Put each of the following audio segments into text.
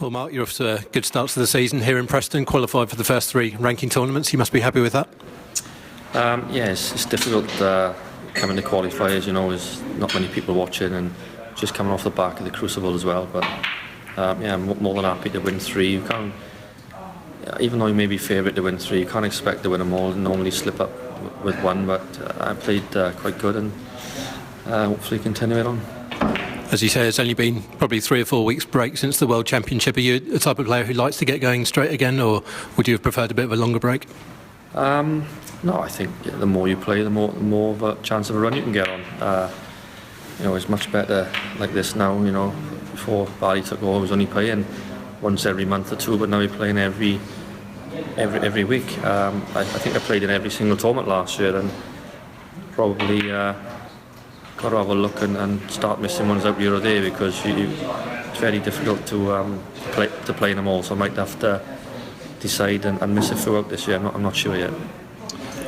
Well, Mark, you're off to a good start to the season here in Preston, qualified for the first 3 ranking tournaments. You must be happy with that? Yeah, it's difficult coming to qualifiers, there's not many people watching, and just coming off the back of the Crucible as well. But yeah, I'm more than happy to win 3. You can't, even though you may be favourite to win 3, you can't expect to win them all and normally slip up with 1. But I played quite good, and hopefully continue it on. As you say, it's only been probably 3 or 4 weeks break since the World Championship. Are you a type of player who likes to get going straight again, or would you have preferred a bit of a longer break? No, I think the more you play, the more of a chance of a run you can get on. It's much better like this now. Before Barry took over, I was only playing once every month or 2, but now you're playing every week. I think I played in every single tournament last year, and probably got to have a look and start missing ones out here or there, because it's very difficult to play in them all. So I might have to decide and miss a few out this year. I'm not sure yet.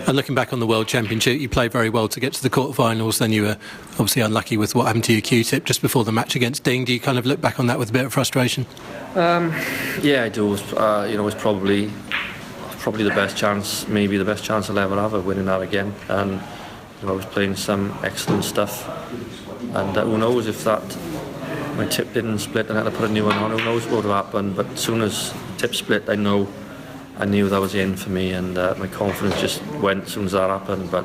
And looking back on the World Championship, you played very well to get to the quarterfinals. Then you were obviously unlucky with what happened to your Q-tip just before the match against Dean. Do you kind of look back on that with a bit of frustration? Yeah, I do. It was probably the best chance, maybe the best chance I'll ever have of winning that again. And I was playing some excellent stuff. And who knows if my tip didn't split and I had to put a new one on, who knows what would have happened. But as soon as the tip split, I knew that was the end for me, and my confidence just went as soon as that happened. But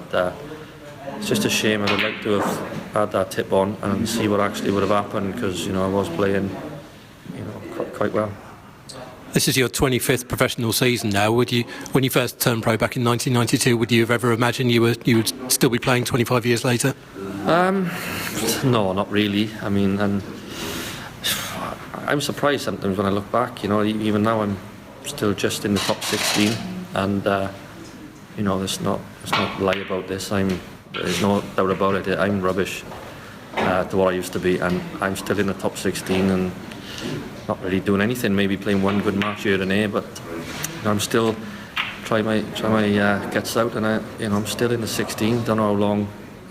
it's just a shame. I'd like to have had that tip on and see what actually would have happened, because I was playing quite well. This is your 25th professional season now. When you first turned pro back in 1992, would you have ever imagined you would still be playing 25 years later? No, not really. I mean, and I'm surprised sometimes when I look back. Even now I'm still just in the top 16, and there's not lie about this. There's no doubt about it. I'm rubbish to what I used to be, and I'm still in the top 16 and not really doing anything. Maybe playing one good match here and there, but I'm still try my guts out, and I'm still in the 16. Don't know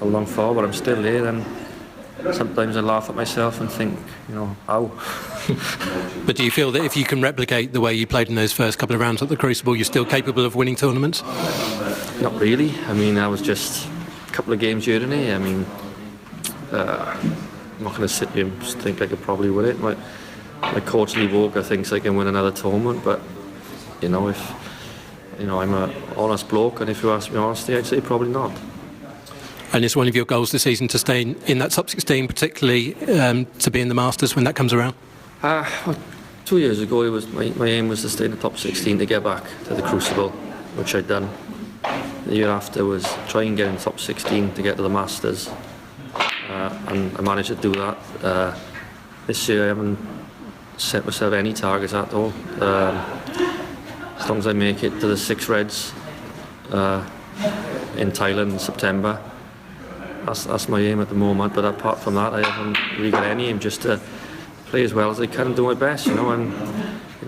how long for, but I'm still there. And sometimes I laugh at myself and think, how? But do you feel that if you can replicate the way you played in those first couple of rounds at the Crucible, you're still capable of winning tournaments? Not really. I mean, I was just a couple of games here and there. I mean, I'm not going to sit here and think I could probably win it. My coach Lee Walker thinks I can win another tournament, but if I'm an honest bloke, and if you ask me honestly, I'd say probably not. And it's one of your goals this season to stay in that top 16, particularly to be in the Masters when that comes around? Well, 2 years ago, it was my aim was to stay in the top 16 to get back to the Crucible, which I'd done. The year after was try and get in the top 16 to get to the Masters, and I managed to do that. This year I haven't set myself any targets at all. As long as I make it to the 6 Reds in Thailand in September, that's my aim at the moment. But apart from that, I haven't really got any aim, just to play as well as I can and do my best. And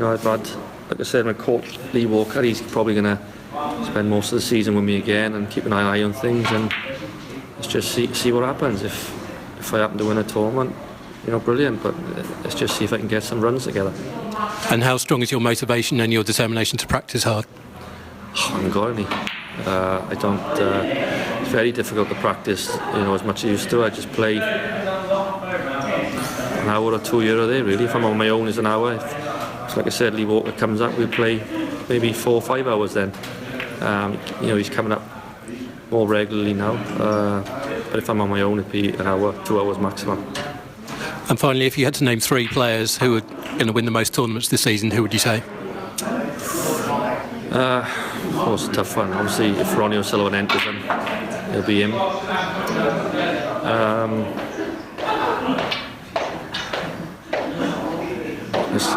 I've had, like I said, my coach Lee Walker. He's probably going to spend most of the season with me again and keep an eye on things, and let's just see what happens. If I happen to win a tournament, brilliant. But let's just see if I can get some runs together. And how strong is your motivation and your determination to practice hard? I haven't got any. I don't. It's very difficult to practice, as much as I used to. I just play an hour or 2 here or there, really. If I'm on my own, it's an hour. If, like I said, Lee Walker comes up, we'll play maybe 4 or 5 hours then. He's coming up more regularly now. But if I'm on my own, it'd be an hour, 2 hours maximum. And finally, if you had to name 3 players who are going to win the most tournaments this season, who would you say? It's a tough one. Obviously, if Ronnie O'Sullivan enters him, it'll be him.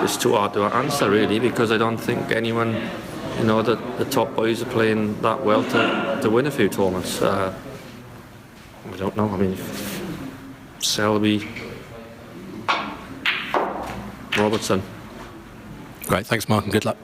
It's too hard to answer, really, because I don't think anyone, the top boys are playing that well to win a few tournaments. I don't know. I mean, Selby, Robertson. Great, thanks Mark, and good luck.